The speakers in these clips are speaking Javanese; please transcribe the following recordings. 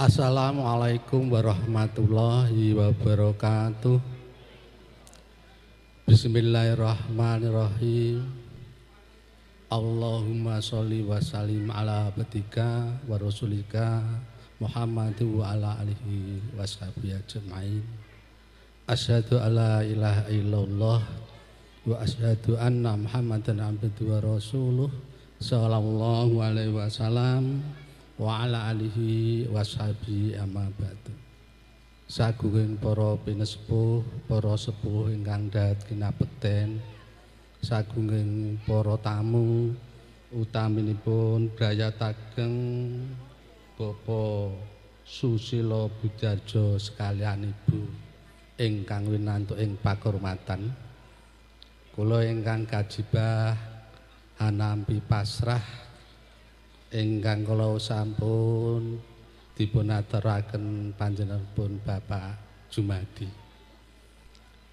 Assalamualaikum warahmatullahi wabarakatuh. Bismillahirrahmanirrahim. Allahumma sholli wa sallim ala abdika wa rasulika Muhammadin wa ala alihi wa sahbihi ajma'in. Asyhadu alla ilaha illallah wa asyhadu anna Muhammadan abduhu wa rasuluh sallallahu alaihi wasallam wa ala alihi washabi amma ba'du. Sagunging para pinesepuh, para sepuh ingkang dahat kinabekten, sagunging para tamu utaminipun brayataken Bapak Susilo Budjarjo sekalian Ibu ingkang winantuk ing pakurmatan. Kula ingkang kajibah hanampi pasrah ingkang kula sampun dipunaturaken panjenenganipun Bapak Jumadi.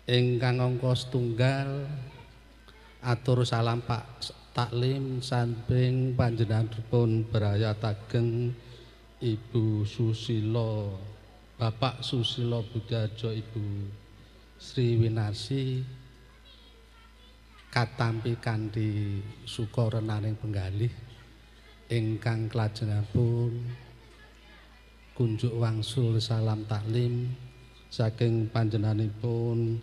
Ingkang angka setunggal atur salam Pak Taklim samping panjenenganipun brayataken Ibu Susilo, Bapak Susilo Budjarjo, Ibu Sri Winarsi katampi kanthi sukarenaning penggalih ingkang kelajengipun kunjuk wangsul salam taklim saking panjenenganipun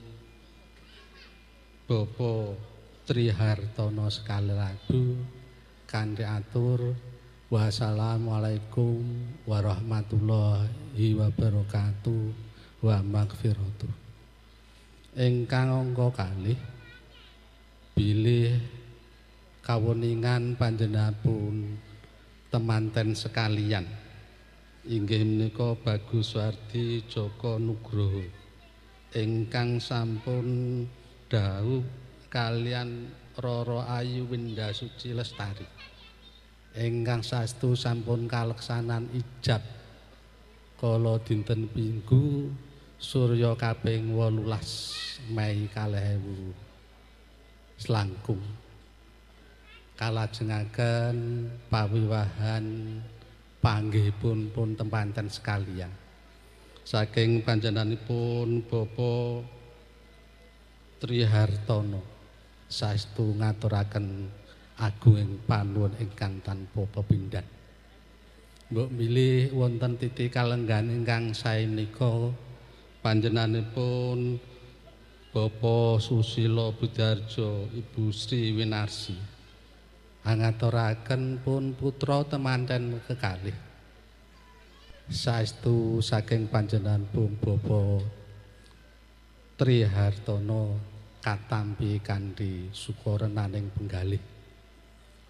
Bapak Trihartono Sekalilabu kanthi atur wassalamualaikum warahmatullahi wabarakatuh wa maghfiratuh. Ingkang angka kalih bilih kawuningan panjenenganipun temanten sekalian inggih menika Bagus Wardi Joko Nugroho ingkang sampun dawuh kalian Roro Ayu Windasuci Lestari ingkang saestu sampun kaleksanan ijab kala dinten Minggu Surya kaping 18 Mei 2000 selangkung kalajengaken pawiwahan panggihipun pun temanten sekalian saking panjenenganipun Bapak Trihartono saestu ngaturaken agunging panuwun ingkang tanpa pepindhan. Mbok milih wonten titik kalenggan ingkang sae menika panjenenganipun Bapak Susilo Budjarjo, Ibu Sri Winarsi ngaturaken pun putra temanten kekalih saestu saking panjenenganipun Bapak Trihartono katampi kanthi sukarenaning penggalih.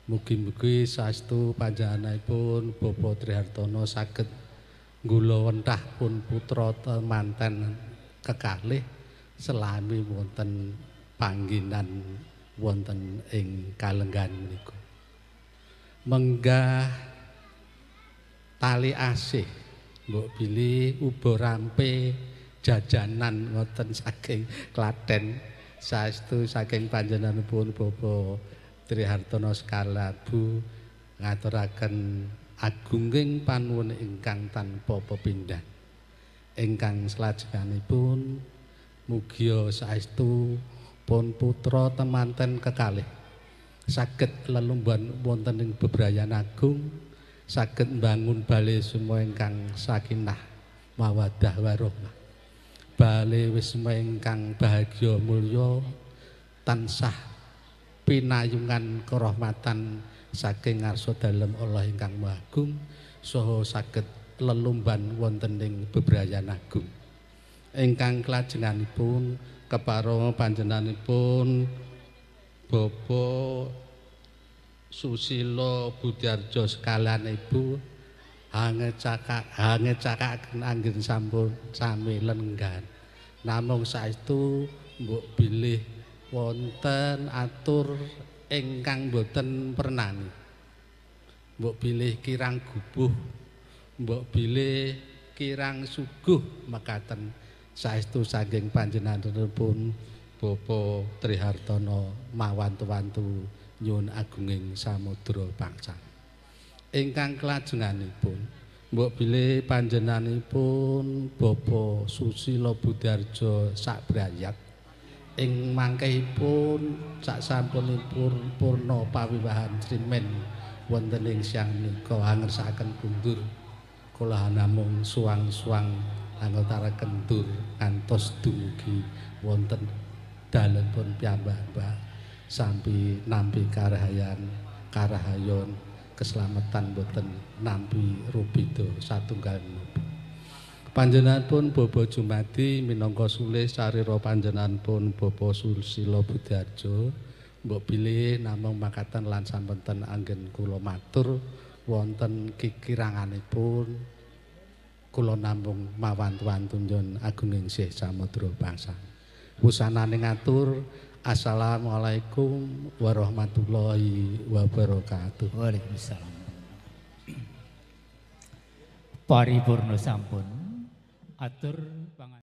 Mugi-mugi saestu panjenenganipun Bapak Trihartono saged nggula wentah pun putra temanten kekalih selami wonten panggenan wonten ing kalenggan menika. Menggah tali asih mbok bilih uba rampe jajanan wonten saking Klaten saestu saking panjenenganipun Bapak Trihartono Sekalilabu ngaturaken agunging panuwun ingkang tanpa pepindhan. Ingkang salajengipun mugia saestu pun putra temanten kekalih saged lelumban wonten ing bebrayan agung, saged mbangun bale sumaya ingkang sakinah mawaddah warahmah, bale wisma ingkang bahagia mulya tansah pinayungan kerahmatan saking ngarsa dalem Allah ingkang Maha Agung saha saged lelumban wonten ing bebrayan agung. Ingkang kelajenganipun kepareng panjenenganipun Bapak Susilo Budjarjo sekalian Ibu hangecakaken anggen sampun sami lenggan. Namung saestu mbok bilih wonten atur ingkang boten pernani. Mbok bilih kirang gubuh, mbok bilih kirang suguh mekaten saestu saking panjenenganipun Bapak Trihartono mawantu-wantu nyuwun agunging samudra bangsa. Ingkang kelajenganipun mbok bilih panjenenganipun Bapak Susilo Budarjo Sakbrayak ing mangkehipun saksampunipun purna pawiwahan Srimen wonten ing siang menika angersakaken kundur kula namung suwang-suwang anggotaraken dur ngantos dumugi wonten dalenipun piyambak-piyambak sampi nampi karahayon keselamatan boten nampi rubida satunggal menapa. Panjenenganipun Bapa Jumadi minangka sulih sarira panjenenganipun Bapa Susilo Budarjo mbok bilih namung makaten lan sampun anggen kula matur wonten kikiranganipun kula namung mawantu-wantu nyuwun agunging sih samudra bangsa. Wusanane ngatur Assalamualaikum warahmatullahi wabarakatuh. Waalaikumsalam. Paripurna sampun atur